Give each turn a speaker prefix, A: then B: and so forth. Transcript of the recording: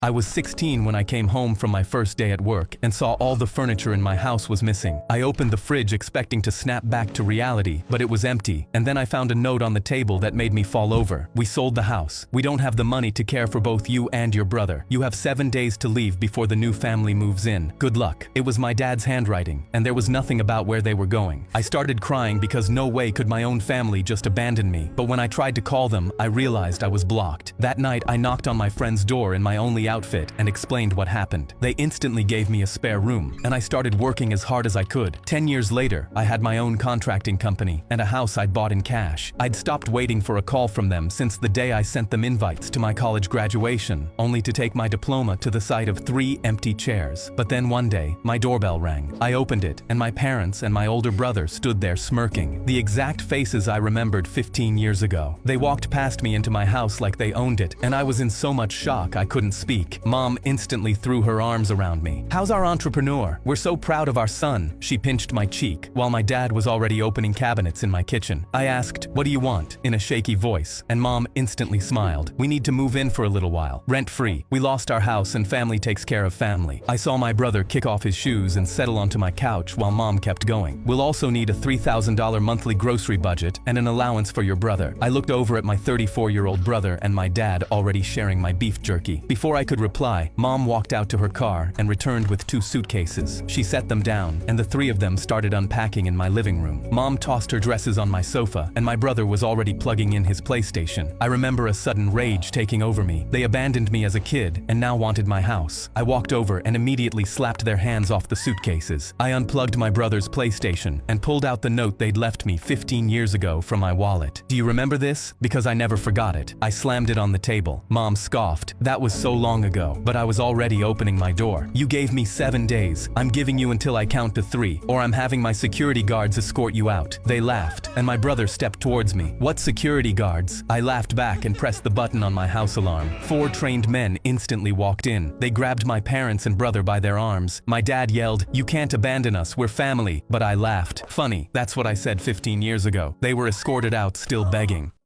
A: I was 16 when I came home from my first day at work and saw all the furniture in my house was missing. I opened the fridge expecting to snap back to reality, but it was empty, and then I found a note on the table that made me fall over. We sold the house. We don't have the money to care for both you and your brother. You have 7 days to leave before the new family moves in. Good luck. It was my dad's handwriting, and there was nothing about where they were going. I started crying because no way could my own family just abandon me, but when I tried to call them, I realized I was blocked. That night, I knocked on my friend's door in my only outfit and explained what happened. They instantly gave me a spare room, and I started working as hard as I could. 10 years later, I had my own contracting company and a house I'd bought in cash. I'd stopped waiting for a call from them since the day I sent them invites to my college graduation, only to take my diploma to the sight of 3 empty chairs. But then one day, my doorbell rang. I opened it, and my parents and my older brother stood there smirking. The exact faces I remembered 15 years ago. They walked past me into my house like they owned it, and I was in so much shock I couldn't speak. Mom instantly threw her arms around me. "How's our entrepreneur? We're so proud of our son." She pinched my cheek, while my dad was already opening cabinets in my kitchen. I asked, "What do you want?" in a shaky voice, and Mom instantly smiled. "We need to move in for a little while. Rent-free. We lost our house and family takes care of family." I saw my brother kick off his shoes and settle onto my couch while Mom kept going. "We'll also need a $3,000 monthly grocery budget and an allowance for your brother." I looked over at my 34-year-old brother and my dad already sharing my beef jerky. Before I could reply, Mom walked out to her car and returned with 2 suitcases. She set them down, and the 3 of them started unpacking in my living room. Mom tossed her dresses on my sofa, and my brother was already plugging in his PlayStation. I remember a sudden rage taking over me. They abandoned me as a kid, and now wanted my house. I walked over and immediately slapped their hands off the suitcases. I unplugged my brother's PlayStation and pulled out the note they'd left me 15 years ago from my wallet. "Do you remember this? Because I never forgot it." I slammed it on the table. Mom scoffed. "That was so long ago." But I was already opening my door. "You gave me 7 days. I'm giving you until I count to 3, or I'm having my security guards escort you out." They laughed, and my brother stepped towards me. "What security guards?" I laughed back and pressed the button on my house alarm. 4 trained men instantly walked in. They grabbed my parents and brother by their arms. My dad yelled, "You can't abandon us, we're family." But I laughed. Funny, that's what I said 15 years ago. They were escorted out, still begging.